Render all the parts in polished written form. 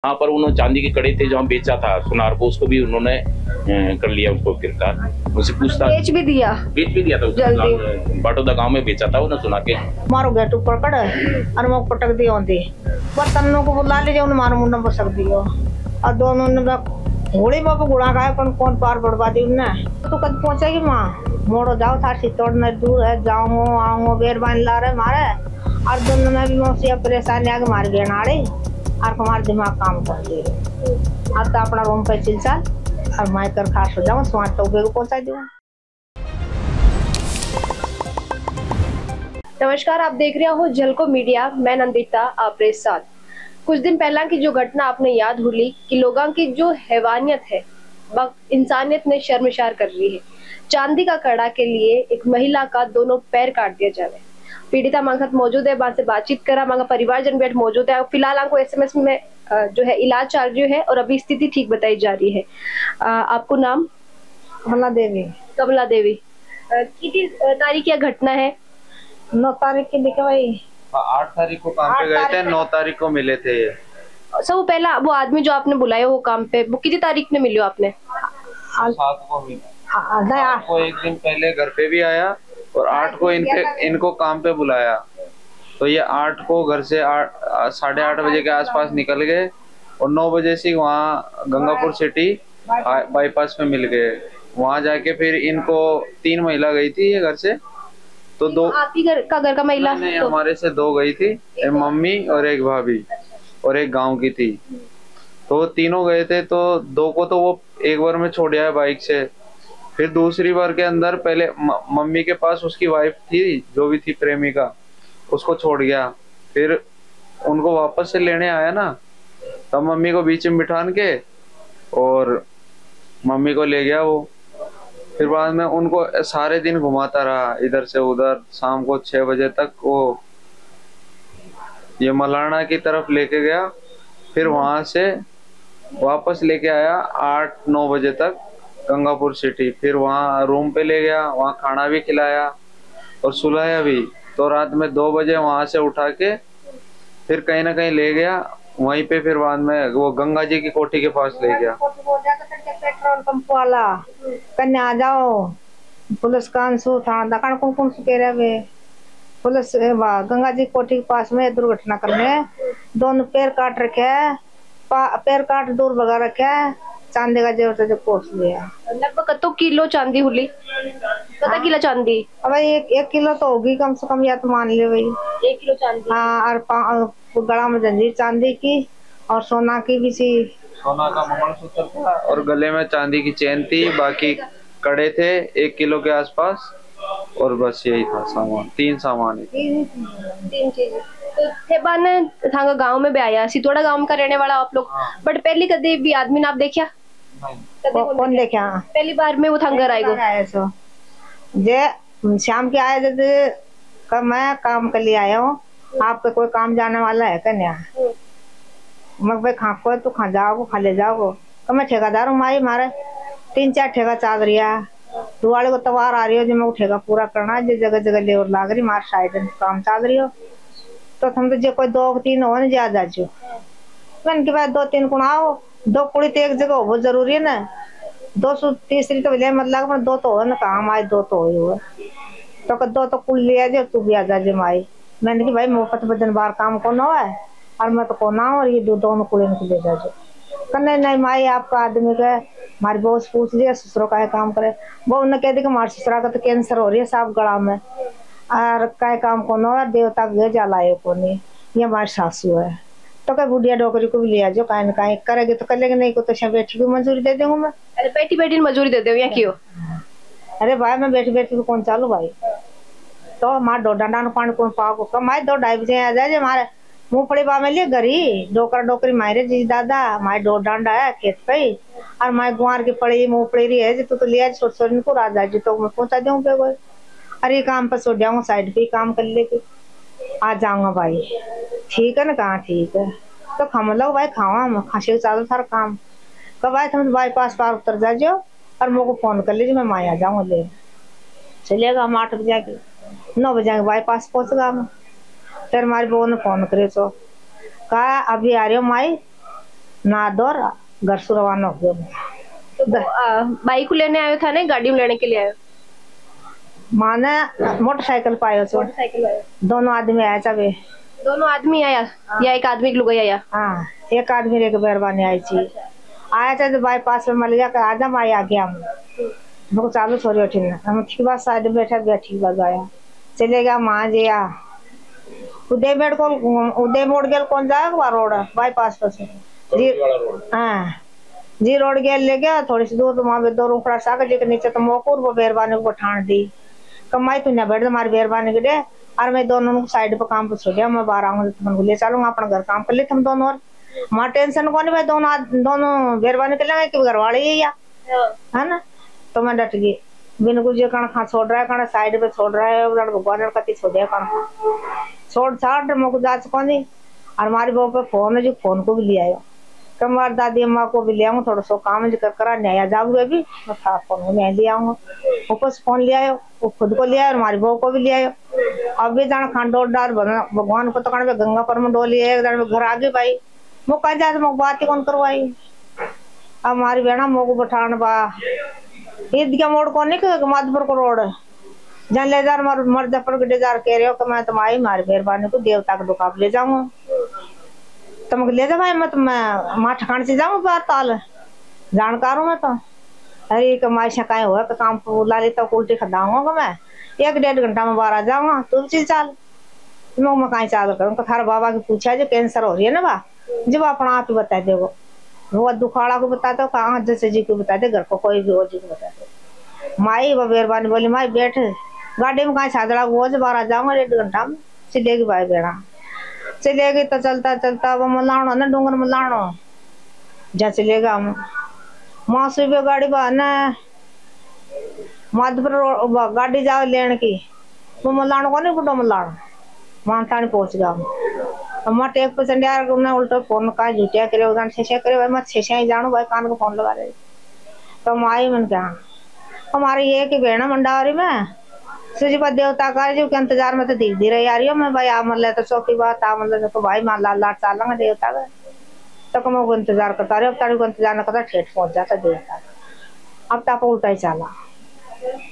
वहाँ पर उन्होंने चांदी के कड़े थे जहाँ बेचा था सुनार को, उसको भी उन्होंने कर लिया, उसको गिरफ्तार। उनसे पूछताछ बेच भी दिया था जल्दी। बाटोदा गांव में बेचा था उन्हें सुना के। मारो गेट ऊपर कड़ और वो पटक दी होती बर्तनों को बुला ले जाओ, मारो मुंडा बसक दियो और दोनों ने घोड़ी बाप गुड़ा खाए कौन पार बढ़वा दी उन्हें। तो कद पहुंचेगी माँ मोड़ो जाओ था सितोड़ न दूर है, जाऊँ आऊँ बेर बांध ला रहे मारे और दोनों में भी मौसी परेशानी आगे मार गए नाड़े और हमारा दिमाग काम कर दे अब तो अपना रूम पे चिल चल और मैं कर खास हो जाऊँ स्वाद तो को पहुंचा दूँ। नमस्कार, आप देख रहे हो झलको मीडिया, मैं नंदिता आपके साथ। कुछ दिन पहला की जो घटना आपने याद होली कि लोगों की जो हैवानियत है इंसानियत ने शर्मसार कर रही है। चांदी का कड़ा के लिए एक महिला का दोनों पैर काट दिया जावे। पीड़िता मांग साथ मौजूद है, बात से बातचीत करा, मांगा परिवारजन बैठ मौजूद है। फिलहाल आपको एसएमएस में जो है इलाज चल रही है और अभी स्थिति ठीक बताई जा रही है। आपको नाम? कमला देवी। कमला देवी, कितनी तारीख की घटना है? 9 तारीख की लिखे भाई। 8 तारीख को काम पे गए थे, 9 तारीख को मिले थे। सब वो पहला वो आदमी जो आपने बुलाया वो काम पे, वो कितनी तारीख में मिले आपने? 7 को मिला। 7 को एक दिन पहले घर पे भी आया और 8 को इनको काम पे बुलाया। तो ये 8 को घर से 8:30 बजे के आसपास निकल गए और 9 बजे से वहाँ गंगापुर सिटी बाईपास में मिल गए। वहाँ जाके फिर इनको 3 महिला गई थी ये घर से। तो 2 आप ही घर का महिला? नहीं, हमारे से 2 गई थी, एक मम्मी और एक भाभी और एक गांव की थी। तो तीनों गए थे। तो 2 को तो वो एक बार में छोड़ आया बाइक से। फिर दूसरी बार के अंदर पहले मम्मी के पास उसकी वाइफ थी जो भी थी प्रेमिका, उसको छोड़ गया। फिर उनको वापस से लेने आया ना, तब मम्मी को बीच में बिठान के और मम्मी को ले गया वो। फिर बाद में उनको सारे दिन घुमाता रहा इधर से उधर। शाम को 6 बजे तक वो ये मलाना की तरफ लेके गया। फिर वहां से वापस लेके आया 8-9 बजे तक गंगापुर सिटी। फिर वहाँ रूम पे ले गया, वहाँ खाना भी खिलाया और सुलाया भी। तो रात में 2 बजे वहां से उठा के फिर कहीं ना कहीं ले गया वहीं पे। फिर बाद में वो गंगा जी की कोठी के पास ले गया। पेट्रोल पंप वाला कन्या आ जाओ, पुलिस कांसू था दकान कौन कह रहे पुलिस गंगा जी कोठी के पास में दुर्घटना करने दोनों पैर काट रखे, पैर काट दूर भगा रखे, चांदी का जेवर से कोस लिया। लगभग कतो किलो चांदी हुली? पता किलो चांदी? अब 1 किलो तो होगी कम से कम, या तो मान ले भाई 1 किलो चांदी। हाँ, और गला में जंजीर चांदी की और सोना की भी थी। सोना का मंगलसूत्र था और गले में चांदी की चेन थी। बाकी कड़े थे 1 किलो के आसपास और बस यही था सामान। 3 सामान है। 3 चीजें। तो थांगा गांव में भी आया, सितोड़ा गांव का रहने वाला आप लोग। हाँ। बट पहली कदे भी आदमी ने आप देखा? कौन देखा? पहली बार में वो थांगा आएगा सो जे शाम के आए थे, मैं काम के लिए आया हूँ, आपका कोई काम जाने वाला है कन्या? मैं भाई खा को तो खा जाओ, खा ले जाओ। तो मैं ठेकेदार हूँ माई, मारे 3-4 ठेका चाल रहा। दिवाली को त्योहार आ रही हो जो मैं ठेका पूरा करना है, जो जगह जगह लेबर लाग रही मार साइड काम चल रही हो। तो तुम तो जो कोई 2-3 हो ना ज्यादा जो मैंने के बाद 2-3 गुण आओ। 2 कुड़ी तो एक जगह हो जरूरी है ना, 2 तीसरी तो मत लगा, 2 तो हो ना काम आए, 2 तो हो तो 2 तो कुल लिया जो तू भी आ जा जे माई। मैंने कि भाई मुफ्त बदन बार काम कौन हो है और मैं तो कौन आऊँ, और ये दोनों कुड़ी को ले जा जो कहने नहीं माई आपका आदमी का हमारी बॉस पूछ लिया ससुरों का है काम करे। वो उन्हें कह दी कि हमारे ससुरा का तो कैंसर हो रही है साफ गला में और का काम कौन हो, देवता के जा लाए को नहीं, ये हमारी सासू है। तो क्या बुढ़िया डोकरी को भी लिया जो कहीं ना कहीं करेगी तो कर लेंगे, नहीं को तो बैठी भी मंजूरी दे दूंगा मैं। अरे बैठी बैठी मजूरी दे दो या क्यों? अरे भाई मैं बैठी बैठी तो कौन चालू भाई। तो मार 2 डंडा पानी कौन पाओ को मारे 2-2.5 बजे आ जाए हमारे मूंगफली बा में लिए गरी डोकरा डोकरी मारे जी दादा मारे 2 डंडा है खेत पे और मारे गुआर की पड़ी मूंगफली रही है तो लिया छोटे को राजा जी तो मैं पहुंचा दूँ पे कोई। अरे काम पर सो जाऊंगा साइड पे काम कर लेके आ जाऊंगा भाई। ठीक है ना? कहाँ ठीक है तो खम लो भाई, खावा खांसी चालू सारा काम। कब आए तुम बाईपास पार उतर जाओ और मेरे को फोन कर लीजिए, मैं माँ आ जाऊंगा ले चलिएगा। हम 8 बजे 9 बजे बाईपास पहुंचगा मैं। फिर हमारी बहू ने फोन करे तो कहा अभी आ रही हो माई, ना दो घर से रवाना हो गया। तो बाइक को लेने आयो था ना, गाड़ी में लेने के लिए आयो? माने मोटरसाइकिल पायो छो। मोटरसाइकिल आयो। दोनों आदमी आया था वे। दोनों आदमी आया या एक आदमी लुगाई आया? हाँ, एक आदमी रे के बेरबानी आई थी। आया था तो बाईपास में मिल गया, आजा माई आ गया हम चालू छोरी उठी ना, हम ठीक बात साइड में बैठा ठीक बात आया चले गया माँ जी आ उदय बेड को उदय मोड़ गेल कौन जाएगा रोड बाईपास पर से जी। हाँ जी रोड गेल ले गया थोड़ी सी दूर तो वहाँ पे 2 रुपड़ा सागर जी के नीचे तो मोकूर वो बेरबानी को ठाण दी कमाई तू न बैठ हमारी बेरबानी के दे और मैं दोनों साइड पे काम पे छोड़ मैं बाहर आऊंगा तुमको ले चलूंगा अपना घर काम कर ले तुम दोनों और माँ टेंशन को नहीं भाई दोनों बेरबानी के लिए कि घर वाले ही या है ना। तो मैं डट गई बिन कुछ कण खा छोड़ रहा है कण साइड पे छोड़ रहा है उधर भगवान कति छोड़े कण छोड़ छाड़ मुझको जांच को नहीं और हमारी बहू पे फोन है जो फोन को भी ले आयो कमार दादी अम्मा को भी ले आऊंगा थोड़ा सो काम कर करा नया जाऊंगे भी मैं था फोन में ले आऊंगा ऊपर से फोन ले आयो वो खुद को ले आयो और हमारी बहू को भी ले आयो अब भी जाना खान डोर डार भगवान को तो कण गंगा पर में डोली है घर आ गई भाई वो कह जाए तो बात ही कौन करवाई अब हमारी बहना मोको बठान बा ईद के मोड़ को नहीं माधपुर को रोड जहाँ ले जा मर्जापुर के डेजार कह रहे हो कि मैं तुम्हारी मारी मेहरबानी को देवता के दुकान ले जाऊंगा तुम ले जा भाई मैं माँ ठकान से जाऊंगा बाहर ताल जानकार हूँ मैं तो अरे कमाई शकाई हुआ तो काम बुला लेता उल्टी खदाऊंगा मैं 1-1.5 घंटा में बाहर आ जाऊंगा तू चीज चाल मैं कहीं चाल करूँ थारा बाबा की पूछा जो कैंसर हो रही है ना बा जब अपना आप ही बता दे वो दुखाड़ा को बताते हो कहाँ जैसे जी को बताते घर को कोई भी हो जी को बताते माई वो मेहरबानी बोली माई बैठ गाड़ी में कहीं छादड़ा वो बाहर आ जाऊंगा 1.5 घंटा में चलेगी भाई बेड़ा चलेगी तो चलता चलता वो मलाणो ना डूंगर मलाणो जहाँ चलेगा हम वहाँ से भी गाड़ी बहाना माधपुर गाड़ी जाओ लेने की वो मलाणो को नहीं बुढ़ो मलाणो वहाँ थाने पहुंच गया हम टेक पे चंडिया उन्हें उल्टा फोन का झूठिया करे उधर छेछे करे भाई मैं छेछे ही जानू भाई कान को फोन लगा रहे तो हम आई मन क्या हमारी ये कि बहना मंडावरी में सुजीपा देवता का जो के इंतजार में तो दिख दी रही आ रही हो मैं भाई आ मतलब तो चौकी बात आ मतलब तो भाई मान लाल लाट चालूंगा देवता का तो कम को इंतजार करता रहे अब तारी को इंतजार न करता ठेठ पहुंच जाता देवता अब ताप उल्टा ही चाला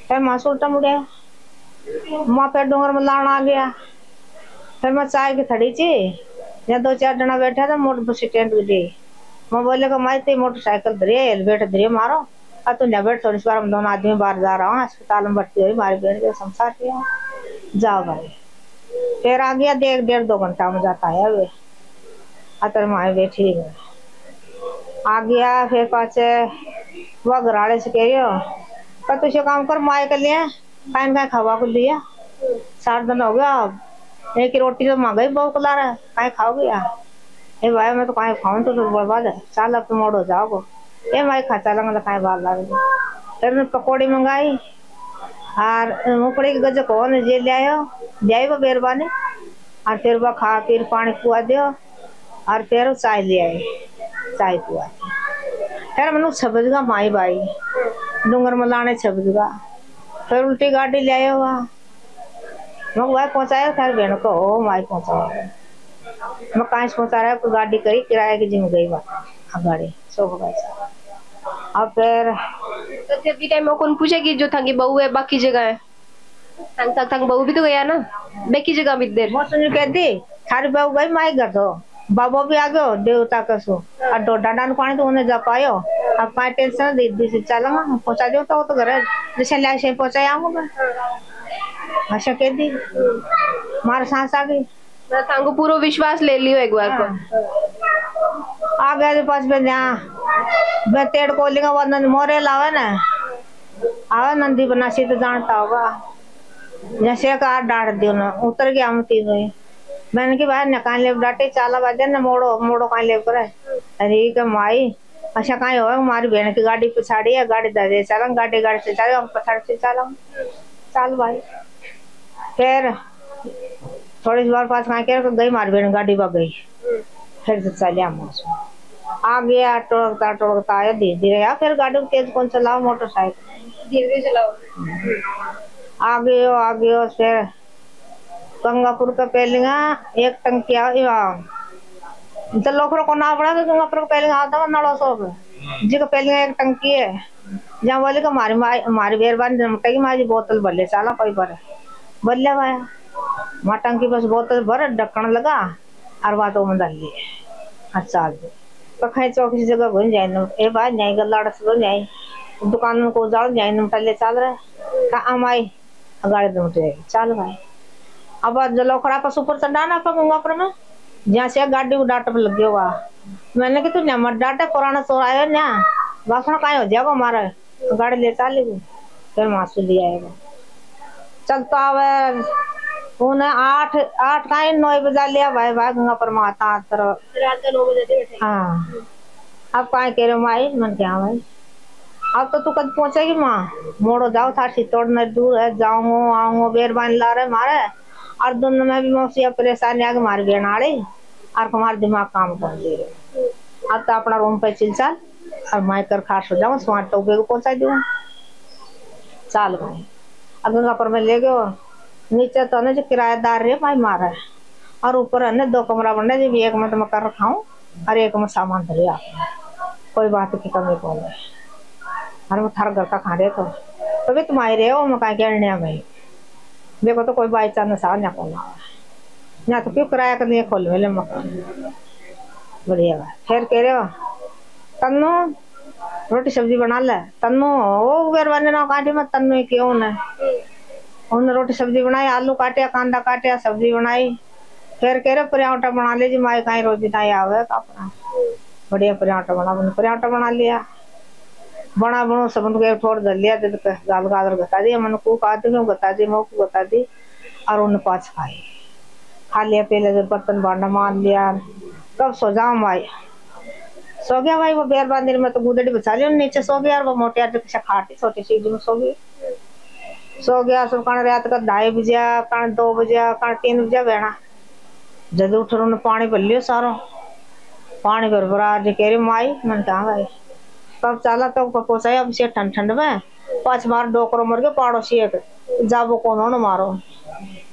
फिर माँ से उल्टा मुड़े माँ फिर डूंगर में लाण आ गया फिर मैं चाय की थड़ी थी या 2-4 जना बैठा था मोटर बस स्टैंड की मैं बोले को माई मोटरसाइकिल धरिए हेलमेट धरिए मारो और तू न बैठ थोड़ी बार हम दोनों आदमी बाहर जा रहा हूँ अस्पताल में भर्ती हुई हमारी बहन के संसार किया जाओ भाई फिर आ गया 1-1.5-2 घंटा में जाता है वे अतर माए बैठी गए आ गया फिर पाचे वह घराड़े से कह रही हो तुझे काम कर माए के लिए काइन का खावा को लिया 4 दिन हो गया एक रोटी तो महंगाई बहुत खिला रहा है कहीं खाओगे यार भाई मैं तो कहीं खाऊं तो बर्बाद है चाल अब तो मोड़ हो जाओगे भाई खा चलेंगे कहीं बात लगे फिर मैं पकौड़ी मंगाई और मूंगफली की गज कौन जे ले आयो जाए वो मेहरबानी और फिर वह खा फिर पानी पुआ दियो और फिर चाय ले आए चाय पुआ फिर मैंने छबजगा माई बाई डूंगर में लाने छबजगा फिर उल्टी गाड़ी ले आयो वहाँ मैं भाई पहुंचाया फिर बहन को हो माई पहुंचाया मैं कहीं पहुंचा रहा है गाड़ी करी किराए की जिम गई बात गाड़ी सो अब फिर तो जब भी टाइम कौन पूछेगी जो थंगी बहू है बाकी जगह है थंग बहू भी तो गया ना बाकी जगह भी देर मौसम कहती थारी बहू गई माई घर दो बाबा भी आ गयो देवता कसो और डोडा डान पानी तो उन्हें जा पायो अब पाए टेंशन दीदी से चलूंगा पहुंचा दो तो घर जैसे लाइक से पहुंचाया आऊंगा अच्छा कह दी मारे सांस आ गई थांगो पूरा विश्वास ले लियो एक बार को आ गए पास में जहाँ तेड़ को लिखा हुआ नंद मोरे लावे ना आवे नंदी बनासी तो जानता होगा जैसे कार डांट दियो ना उतर गया हम तीनों मैंने की भाई न कहीं ले डांटे चाला बाजे न मोड़ो मोड़ो कहीं ले करे अरे के माई अच्छा कहीं हो हमारी बहन की गाड़ी पिछाड़ी है गाड़ी दे चला गाड़ी से चला हम पछाड़ से चला चल भाई फिर थोड़ी बार पास कहीं कह गई मारी बहन गाड़ी बग गई फिर से चले हम आ गया टोड़कता आया धीरे धीरे यार फिर गाड़ी तेज कौन चलाओ मोटरसाइकिल धीरे धीरे चलाओ आ गए फिर गंगापुर का पहलिया एक टंकी तो लोखरो को ना पड़ा तो पर पहले आता है 900 जी का पहले एक टंकी है जहाँ बोले कि हमारी बेरबानी नमटेगी मारी बोतल भले साला कोई पर बल्ले भाई माँ टंकी बस बोतल भर ढक्कन लगा और बातों में डाल लिए अच्छा तो कहीं चौकी जगह घूम जाए ए भाई नहीं गल्ला सो जाए दुकान में को जाओ जाए नमटा ले चल रहे का अमाई गाड़ी नमटे चल भाई अब जलो खड़ा पशु पर चढ़ा ना पकूंगा पर मैं जहाँ से गाड़ी को डांट पे लग गया हुआ मैंने कि तू मत डांटे पुराना चोर आयो ना बासण कहीं हो जाएगा हमारा गाड़ी ले चलेगी फिर मासू लिया आएगा चलता है उन्हें 8 कहीं 9 बजा लिया भाई भाई गंगा पर माता रात का 9 बजे हाँ अब कहीं कह रहे माई मन क्या भाई अब तो तू कद पहुंचेगी माँ मोड़ो जाओ था सितोड़ने दूर है जाऊंगो आऊंगो बेरबान ला रहे मारे और दोनों में भी मौसी परेशानी आगे मार बेनाड़े और हमारा दिमाग काम कर दे रहे अब तो अपना रूम पे चिल चल और मैं कर खास हो जाऊँ स्मार्ट टोपे को पहुंचा दूँ चाल भाई अब गंगा पर मैं ले गयो नीचे तो ने जो किराएदार रे भाई मारा है और ऊपर है 2 कमरा बनने जो एक में तो मैं कर रखा हूँ और एक में सामान धरे आपने कोई बात की कमी कौन है अरे वो थार घर का खा रहे तो भी तुम आए रहे हो मैं कहीं कहने भाई देखो तो कोई बाई चांस आ ना कौन ना तो क्यों किराया कर लिए खोल मेले मकान बढ़िया बात फिर कह रहे हो तन्नू रोटी सब्जी बना ले तन्नू वो बेरबानी ना काटी मत तन्नू क्यों ना उन्होंने रोटी सब्जी बनाई आलू काटे कांदा काटे सब्जी बनाई फिर कह रहे पराठा बना लीजिए माई कहीं रोज बिताई आवे अपना बढ़िया पराठा बना लिया बना बनो सब ठोर धर लिया गाल गादर बता दी मन को बता दी मोह को बता दी और उन्हें पाँच खाई खा लिया पहले बर्तन बांधा मान लिया कब सो जाऊं भाई सो गया भाई वो बेरबानी में तो गुदड़ी बचा ली नीचे सो गया और वो मोटी आदमी खाटी छोटी सी में सो गया सब कण रात का 2:30 बजे कण 2 बजे कण 3 बजे बहना जद उठ उन्हें पानी भर लियो सारो पानी भर भरा कह रही माई मन कहा भाई कब चला तो पोसा अब से ठंड ठंड में 5 बार डोकरो मर गए पड़ोसी एक जाबो कौन हो मारो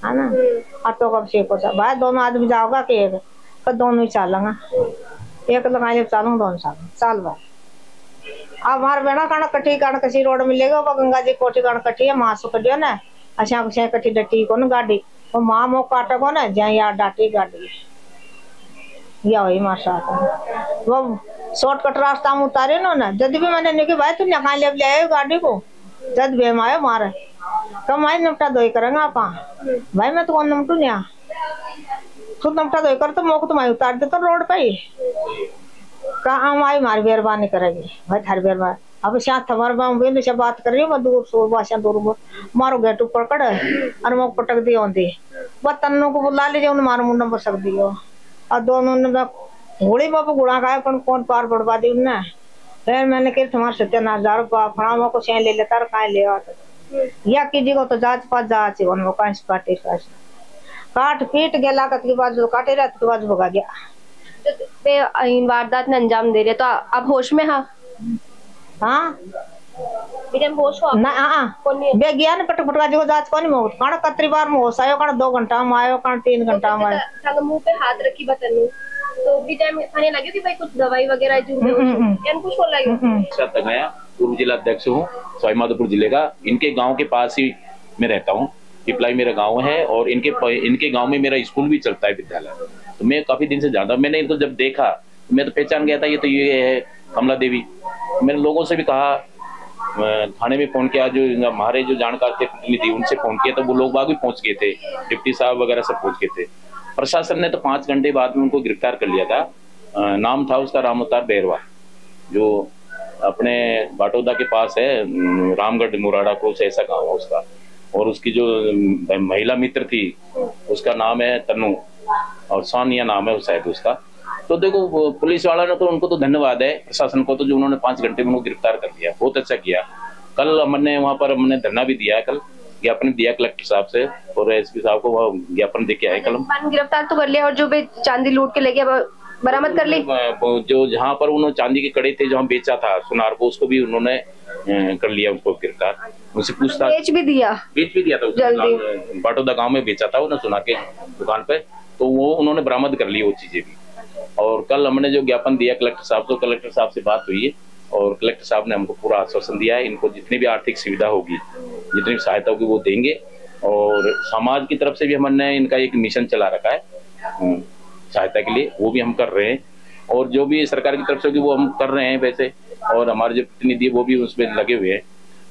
है ना और तो कब से पोसा भाई दोनों आदमी जाओगा कि एक तो दोनों ही चलेंगे एक लगा ले चलूंगा दोनों चाल भाई अब हमारे बेना कण कटी कण कसी रोड मिलेगा वो गंगा जी कोठी कण कटी है मासू कटियो ना अच्छा कुछ कटी डटी को ना गाड़ी वो मां मो काटे को ना जहाँ यार डाटी गाड़ी या वही माशा वो शॉर्टकट रास्ता में उतारे ना जब भी मैंने नहीं कि भाई तू यहाँ ले आए गाड़ी को जब बेम आयो मारे तो मैं निपटा दो करेंगे आप भाई मैं तो कौन निपटू यहाँ तू निपटा दो कर तो मोक तो मैं उतार दे तो रोड पे ही कहा आई मारी बेरबानी करेगी भाई थारी बेरबानी अब शायद हमारे से बात कर रही हूँ दूर सो भाषा दूर मारो गेट ऊपर कड़े और मोक पटक दी होती बस तन्नू को बुला लीजिए उन्हें मारो मुंडा पर सक दियो और दोनों ने घोड़ी बाप गुड़ा खाए पर कौन पार बढ़वा दी उन्हें फिर मैंने कहा तुम्हारे 70,000 फड़ा को से ले लेता कहा ले या कीजिएगा तो जांच पास जांच पार्टी काट पीट गया के बाद जो काटे रहा के बाद भगा गया इन वारदात ने अंजाम दे रहे तो आप होश में हाँ होश हो ना बे गया ना पटक पटका जो जांच कोनी मोत कण कतरी बार में होश आयो कण 2 घंटा में आयो कण 3 घंटा में आयो मुंह पे हाथ रखी बतनु तो भी टाइम खाने लगे कि भाई कुछ दवाई वगैरह जो यानी कुछ हो लगे सत्य गया पूर्व जिला अध्यक्ष हूँ सवाई माधोपुर जिले का इनके गांव के पास ही मैं रहता हूँ पिपलाई मेरा गांव है और इनके गांव में मेरा स्कूल भी चलता है विद्यालय तो मैं काफी दिन से जानता हूँ मैंने इनको जब देखा मैं तो पहचान गया था ये है कमला देवी मैंने लोगों से भी कहा थाने में फोन किया जो हमारे जो जानकार थे प्रतिनिधि उनसे फोन किया तो वो लोग बाग भी पहुंच गए थे डिप्टी साहब वगैरह सब पहुंच गए थे प्रशासन ने तो 5 घंटे बाद में उनको गिरफ्तार कर लिया था नाम था उसका राम अवतार बेरवा जो अपने बाटोदा के पास है रामगढ़ मुराड़ा को ऐसा गाँव है उसका और उसकी जो महिला मित्र थी उसका नाम है तन्नू और सानिया नाम है शायद उसका तो देखो पुलिस वाला ने तो उनको तो धन्यवाद है प्रशासन को तो जो उन्होंने 5 घंटे में उनको गिरफ्तार कर लिया बहुत अच्छा किया कल हमने वहाँ पर हमने धरना भी दिया है कल ज्ञापन दिया कलेक्टर साहब से और एसपी साहब को ज्ञापन देके आए कल गिरफ्तार तो कर लिया और जो भी चांदी लूट के लेके बरामद कर ली जो जहाँ पर उन्होंने चांदी के कड़े थे जहाँ बेचा था सुनार को उसको भी उन्होंने कर लिया उसको गिरफ्तार उनसे पूछताछ बेच भी दिया था बाटोदा गाँव में बेचा था उन्होंने सुनार के दुकान पे तो वो उन्होंने बरामद कर ली वो चीजें भी और कल हमने जो ज्ञापन दिया कलेक्टर साहब को, कलेक्टर साहब से बात हुई है और कलेक्टर साहब ने हमको पूरा आश्वासन दिया है, इनको जितनी भी आर्थिक सुविधा होगी, जितनी भी सहायता होगी वो देंगे। और समाज की तरफ से भी हमने इनका एक मिशन चला रखा है सहायता के लिए, वो भी हम कर रहे हैं। और जो भी सरकार की तरफ से होगी वो हम कर रहे हैं वैसे, और हमारे जो प्रतिनिधि वो भी उसमें लगे हुए हैं।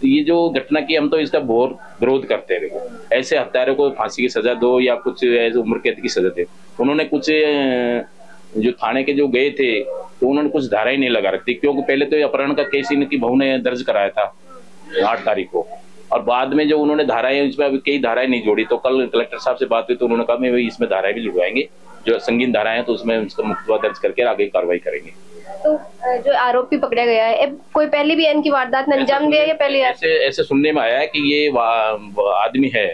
तो ये जो घटना की हम तो इसका बहुत विरोध करते रहे, ऐसे हत्यारों को फांसी की सजा दो या कुछ ऐसे उम्र कैद की सजा दे। उन्होंने कुछ जो थाने के जो गए थे तो उन्होंने कुछ धाराएं नहीं लगा रखती, क्योंकि पहले तो अपहरण का केस इनकी बहू ने दर्ज कराया था 8 तारीख को, और बाद में जो उन्होंने धाराएं इसमें अभी कई धाराएं नहीं जोड़ी। तो कल कलेक्टर साहब से बात हुई तो उन्होंने कहा मैं इसमें धाराएं भी जुड़वाएंगे, जो संगीन धाराएं हैं तो उसमें उसका मुकदमा दर्ज करके आगे कार्रवाई करेंगे। तो जो आरोपी पकड़ा गया है, कोई पहले भी इनकी वारदात ने अंजाम दिया या पहले? ऐसे सुनने में आया है कि ये आदमी है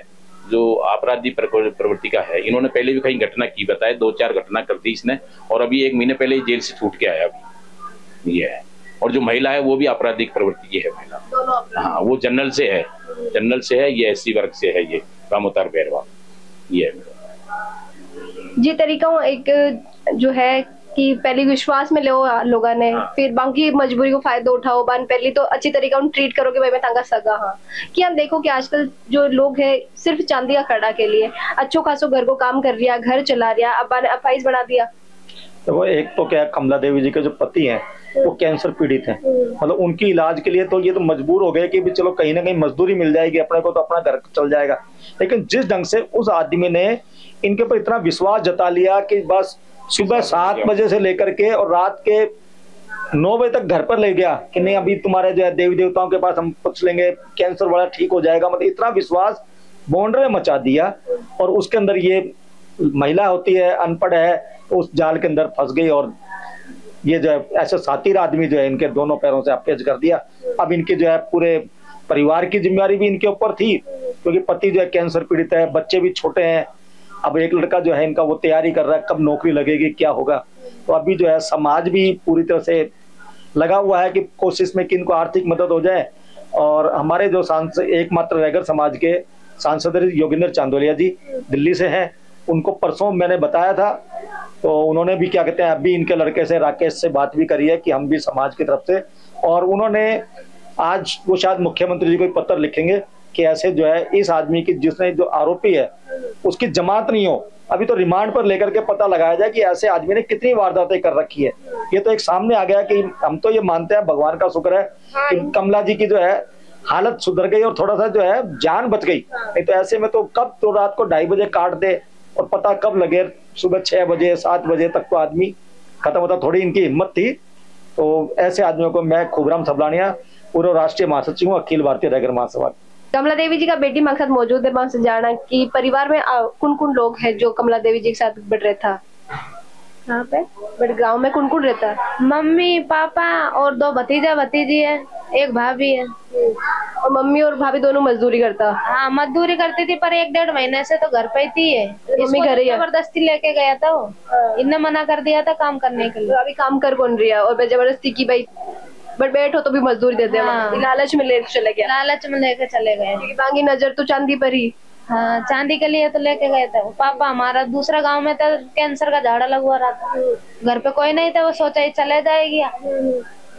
जो अपराधी प्रवृत्ति का है, इन्होंने पहले भी कहीं घटना की बताया, 2-4 घटना कर दी इसने, और अभी 1 महीने पहले जेल से छूट के आया अभी ये है। और जो महिला है वो भी आपराधिक प्रवृत्ति की है महिला, हाँ वो जनरल से है, ये SC वर्ग से है, ये रामोतार बैरवा ये है। जी तरीका एक जो है कि पहले विश्वास में लो लोगों ने, फिर बाकी मजबूरी को फायदा उठाओ, बान पहले तो अच्छी तरीका उन ट्रीट करो कि भाई मैं तांगा सगा। हाँ कि हम देखो कि आजकल जो लोग है सिर्फ चांदी का खड़ा के लिए अच्छो खासो घर को काम कर रिया, घर चला रिया, अब अफाइज बना दिया। तो वो एक तो क्या कमला देवी जी के जो पति हैं वो कैंसर पीड़ित हैं, मतलब उनकी इलाज के लिए तो ये तो मजबूर हो गए कि भी चलो कहीं ना कहीं मजदूरी मिल जाएगी, अपने को तो अपना घर चल जाएगा। लेकिन जिस ढंग से उस आदमी ने इनके ऊपर इतना विश्वास जता लिया कि बस सुबह 7 बजे से लेकर के और रात के 9 बजे तक घर पर ले गया कि नहीं अभी तुम्हारे जो है देवी देवताओं के पास हम पूछ लेंगे, कैंसर वाला ठीक हो जाएगा, मतलब इतना विश्वास बॉन्डरे मचा दिया। और उसके अंदर ये महिला होती है, अनपढ़ है, तो उस जाल के अंदर फंस गई और ये जो है ऐसे सातिर आदमी जो है इनके दोनों पैरों से अपेज कर दिया। अब इनके जो है पूरे परिवार की जिम्मेदारी भी इनके ऊपर थी, क्योंकि पति जो है कैंसर पीड़ित है, बच्चे भी छोटे हैं। अब एक लड़का जो है इनका वो तैयारी कर रहा है कब नौकरी लगेगी क्या होगा। तो अभी जो है समाज भी पूरी तरह से लगा हुआ है कि कोशिश में कि इनको आर्थिक मदद हो जाए। और हमारे जो सांसद एकमात्र रैगर समाज के सांसद योगेंद्र चांदोलिया जी दिल्ली से हैं, उनको परसों मैंने बताया था, तो उन्होंने भी क्या कहते हैं अभी इनके लड़के से राकेश से बात भी करी है कि हम भी समाज की तरफ से, और उन्होंने आज वो शायद मुख्यमंत्री जी को पत्र लिखेंगे कि ऐसे जो है इस आदमी की जिसने जो आरोपी है उसकी जमानत नहीं हो, अभी तो रिमांड पर लेकर के पता लगाया जाए कि ऐसे आदमी ने कितनी वारदातें कर रखी है। ये तो एक सामने आ गया कि हम तो ये मानते हैं भगवान का शुक्र है कि कमला जी की जो है हालत सुधर गई और थोड़ा सा जो है जान बच गई, नहीं तो ऐसे में तो कब तो रात को 2:30 बजे काट दे और पता कब लगे सुबह 6 बजे 7 बजे तक तो आदमी खत्म होता। थोड़ी इनकी हिम्मत थी। तो ऐसे आदमियों को मैं खूबराम सबलानिया पूर्व राष्ट्रीय महासचिव हूँ अखिल भारतीय रैगर महासभा। कमला देवी जी का बेटी मकसद मौजूद है, वहां से जाना कि परिवार में कौन कौन लोग हैं जो कमला देवी जी के साथ बढ़ रहे था? यहाँ पे बट गांव में कौन कौन रहता है? मम्मी पापा और 2 भतीजा भतीजी है, एक भाभी है। और मम्मी और भाभी दोनों मजदूरी करता? हाँ मजदूरी करती थी, पर 1-1.5 महीने से तो घर पे थी है। मम्मी घर ही है? जबरदस्ती लेके गया था वो, इनने मना कर दिया था काम करने के लिए। तो अभी काम कर कौन रही है? और जबरदस्ती की भाई बट बैठो तो भी मजदूरी देते हैं। हाँ। लालच में लेके चले गया? लालच में लेके चले गए। बाकी नजर तो चांदी पर ही। हाँ चांदी के लिए तो लेके गए थे। पापा हमारा दूसरा गांव में था, कैंसर का झाड़ा लगवा रहा था, घर पे कोई नहीं था, वो सोचा ही चले जाएगी।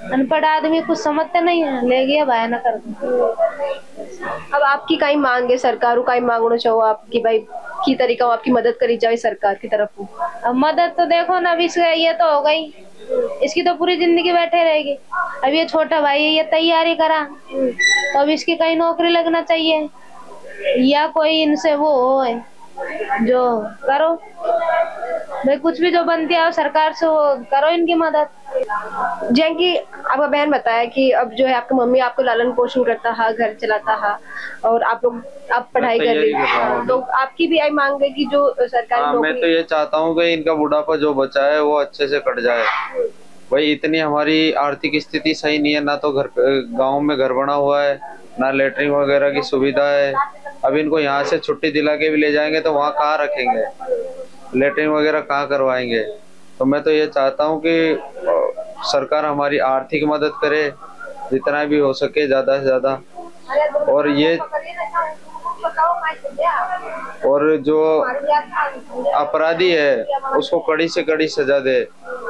अनपढ़ आदमी कुछ समझते नहीं है, ले गया भाई ना कर। अब आपकी कई मांग है, सरकार कई मांगना चाहो आपकी भाई की तरीका हो आपकी मदद करी जाए सरकार की तरफ? अब मदद तो देखो ना, अभी ये तो हो गई, इसकी तो पूरी जिंदगी बैठे रहेगी। अब ये छोटा भाई है, ये तैयारी करा, तो अब इसकी कहीं नौकरी लगना चाहिए या कोई इनसे वो हो जो करो भाई, कुछ भी जो बनती है सरकार से वो करो इनकी मदद। जैकी आपका बहन बताया कि अब जो है आपकी मम्मी आपको लालन पोषण करता है, घर चलाता है, और आप पढ़ाई कर रही है, तो आपकी भी आई मांग है कि जो सरकारी नौकरी। मैं तो ये चाहता हूँ कि इनका बुढ़ापा जो बचा है वो अच्छे से कट जाए। भाई इतनी हमारी आर्थिक स्थिति सही नहीं है, ना तो घर गाँव में घर बना हुआ है, ना लेटरिन वगैरह की सुविधा है। अब इनको यहाँ से छुट्टी दिला के भी ले जाएंगे तो वहाँ कहाँ रखेंगे, लेटरिन वगैरह कहाँ करवाएंगे। तो मैं तो ये चाहता हूँ कि सरकार हमारी आर्थिक मदद करे जितना भी हो सके, ज्यादा से ज्यादा। और ये और जो अपराधी है उसको कड़ी से कड़ी सजा दे,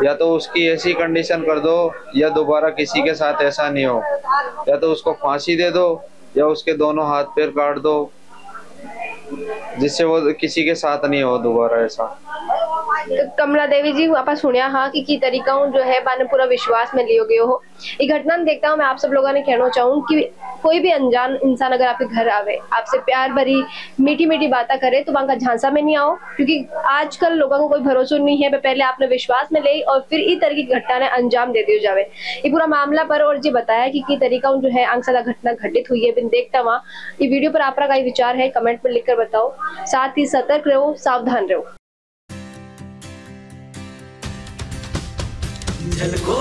या तो उसकी ऐसी कंडीशन कर दो या दोबारा किसी के साथ ऐसा नहीं हो, या तो उसको फांसी दे दो या उसके दोनों हाथ पैर काट दो, जिससे वो किसी के साथ नहीं हो दोबारा ऐसा। कमला देवी जी आप सुनिया हाँ कि तरीका जो है बाने पूरा विश्वास में लियो गयो हो। ये घटना देखता हूँ मैं आप सब लोगों ने कहना चाहूँ कि कोई भी अनजान इंसान अगर आपके घर आवे, आपसे प्यार भरी मीठी मीठी बातें करे तो वहां का झांसा में नहीं आओ, क्योंकि आजकल लोगों को कोई भरोसा नहीं है। पहले आपने विश्वास में ले और फिर इस तरह की घटना ने अंजाम दे दियो जावे। ये पूरा मामला पर और जी बताया कि तरीका जो है आंसदा घटना घटित हुई है बिन देखता वहाँ। ये वीडियो पर आपका कई विचार है कमेंट में लिखकर बताओ। साथ ही सतर्क रहो, सावधान रहो। झलको